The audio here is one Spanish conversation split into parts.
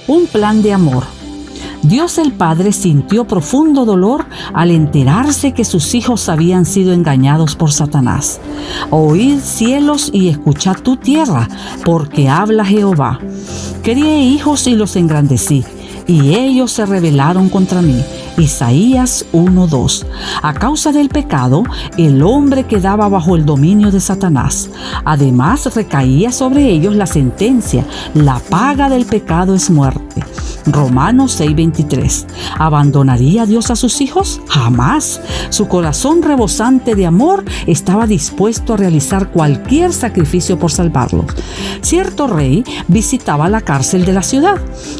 Un plan de amor. Dios el Padre sintió profundo dolor al enterarse que sus hijos habían sido engañados por Satanás. Oíd cielos y escuchad tu tierra, porque habla Jehová. Crié hijos y los engrandecí, y ellos se rebelaron contra mí. Isaías 1:2. A causa del pecado, el hombre quedaba bajo el dominio de Satanás. Además, recaía sobre ellos la sentencia: la paga del pecado es muerte. Romanos 6:23. ¿Abandonaría Dios a sus hijos? Jamás. Su corazón rebosante de amor estaba dispuesto a realizar cualquier sacrificio por salvarlos. Cierto rey visitaba la cárcel de la ciudad.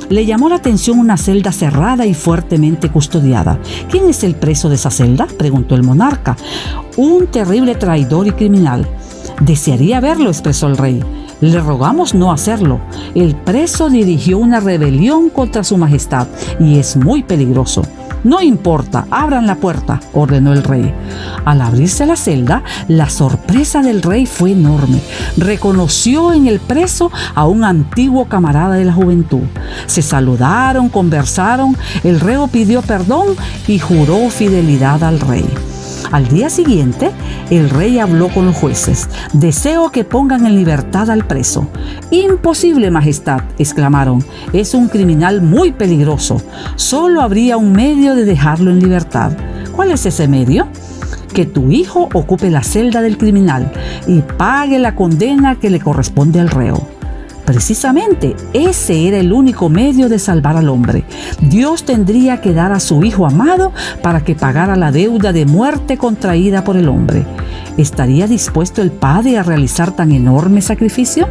Le llamó la atención una celda cerrada y fuertemente custodiada. ¿Quién es el preso de esa celda?, preguntó el monarca. Un terrible traidor y criminal. Desearía verlo, expresó el rey. Le rogamos no hacerlo. El preso dirigió una rebelión contra su majestad y es muy peligroso. No importa, abran la puerta, ordenó el rey. Al abrirse la celda, la sorpresa del rey fue enorme. Reconoció en el preso a un antiguo camarada de la juventud. Se saludaron, conversaron, el reo pidió perdón y juró fidelidad al rey. Al día siguiente, el rey habló con los jueces. «Deseo que pongan en libertad al preso». «Imposible, majestad», exclamaron. «Es un criminal muy peligroso. Solo habría un medio de dejarlo en libertad». «¿Cuál es ese medio?» «Que tu hijo ocupe la celda del criminal y pague la condena que le corresponde al reo». Precisamente, ese era el único medio de salvar al hombre. Dios tendría que dar a su Hijo amado para que pagara la deuda de muerte contraída por el hombre. ¿Estaría dispuesto el Padre a realizar tan enorme sacrificio?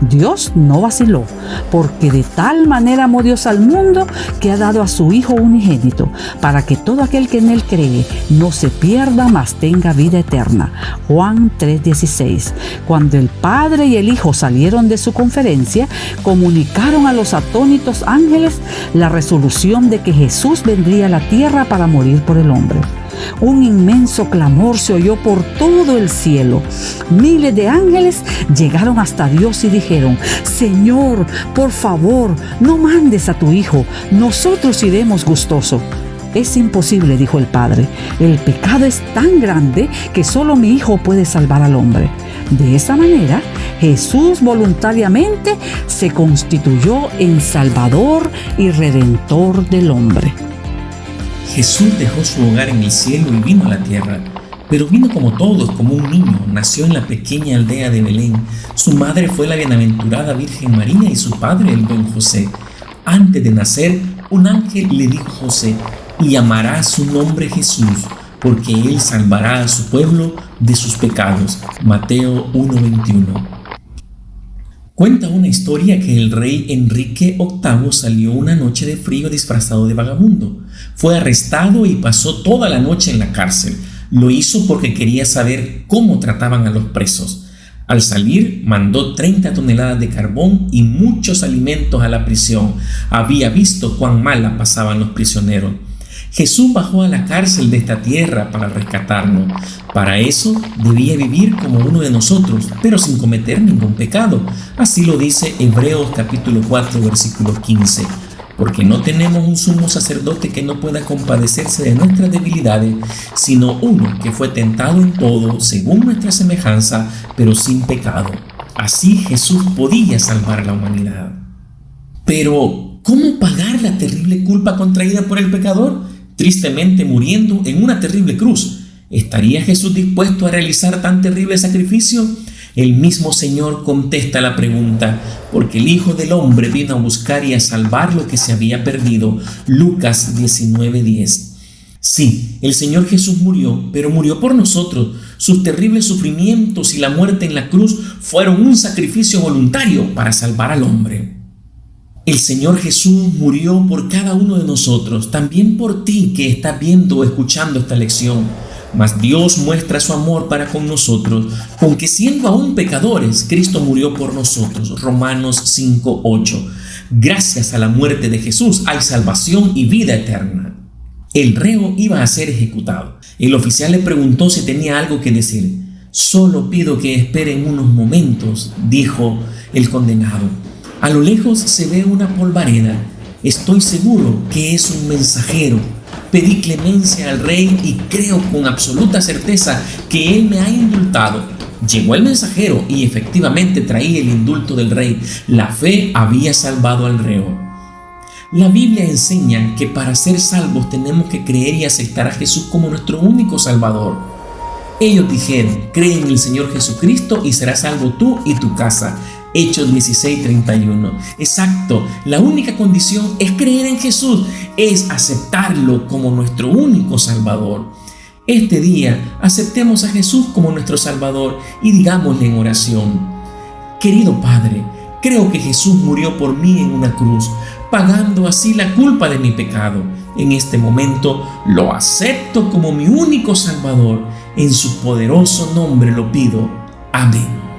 Dios no vaciló, porque de tal manera amó Dios al mundo que ha dado a su Hijo unigénito, para que todo aquel que en Él cree no se pierda, mas tenga vida eterna. Juan 3:16. Cuando el Padre y el Hijo salieron de su conferencia, comunicaron a los atónitos ángeles la resolución de que Jesús vendría a la tierra para morir por el hombre. Un inmenso clamor se oyó por todo el cielo. Miles de ángeles llegaron hasta Dios y dijeron: «Señor, por favor, no mandes a tu Hijo, nosotros iremos gustosos». «Es imposible», dijo el Padre. «El pecado es tan grande que solo mi Hijo puede salvar al hombre». De esa manera, Jesús voluntariamente se constituyó en Salvador y Redentor del hombre. Jesús dejó su hogar en el cielo y vino a la tierra, pero vino como todos, como un niño. Nació en la pequeña aldea de Belén. Su madre fue la bienaventurada Virgen María y su padre el buen José. Antes de nacer, un ángel le dijo a José: «Y llamará su nombre Jesús, porque él salvará a su pueblo de sus pecados». Mateo 1:21. Cuenta una historia que el rey Enrique VIII salió una noche de frío disfrazado de vagabundo. Fue arrestado y pasó toda la noche en la cárcel. Lo hizo porque quería saber cómo trataban a los presos. Al salir, mandó 30 toneladas de carbón y muchos alimentos a la prisión. Había visto cuán mal la pasaban los prisioneros. Jesús bajó a la cárcel de esta tierra para rescatarnos. Para eso debía vivir como uno de nosotros, pero sin cometer ningún pecado. Así lo dice Hebreos capítulo 4, versículo 15. Porque no tenemos un sumo sacerdote que no pueda compadecerse de nuestras debilidades, sino uno que fue tentado en todo según nuestra semejanza, pero sin pecado. Así Jesús podía salvar a la humanidad. Pero, ¿cómo pagar la terrible culpa contraída por el pecador? Tristemente muriendo en una terrible cruz. ¿Estaría Jesús dispuesto a realizar tan terrible sacrificio? El mismo Señor contesta la pregunta, porque el Hijo del Hombre vino a buscar y a salvar lo que se había perdido. Lucas 19:10. Sí, el Señor Jesús murió, pero murió por nosotros. Sus terribles sufrimientos y la muerte en la cruz fueron un sacrificio voluntario para salvar al hombre. El Señor Jesús murió por cada uno de nosotros, también por ti que estás viendo o escuchando esta lección. Mas Dios muestra su amor para con nosotros, con que siendo aún pecadores, Cristo murió por nosotros. Romanos 5:8. Gracias a la muerte de Jesús hay salvación y vida eterna. El reo iba a ser ejecutado. El oficial le preguntó si tenía algo que decir. «Solo pido que esperen unos momentos», dijo el condenado. A lo lejos se ve una polvareda. Estoy seguro que es un mensajero. Pedí clemencia al rey y creo con absoluta certeza que él me ha indultado. Llegó el mensajero y efectivamente traía el indulto del rey. La fe había salvado al reo. La Biblia enseña que para ser salvos tenemos que creer y aceptar a Jesús como nuestro único Salvador. Ellos dijeron: cree en el Señor Jesucristo y serás salvo tú y tu casa. Hechos 16:31. Exacto, la única condición es creer en Jesús, es aceptarlo como nuestro único Salvador. Este día aceptemos a Jesús como nuestro Salvador y digámosle en oración: querido Padre, creo que Jesús murió por mí en una cruz, pagando así la culpa de mi pecado. En este momento lo acepto como mi único Salvador. En su poderoso nombre lo pido. Amén.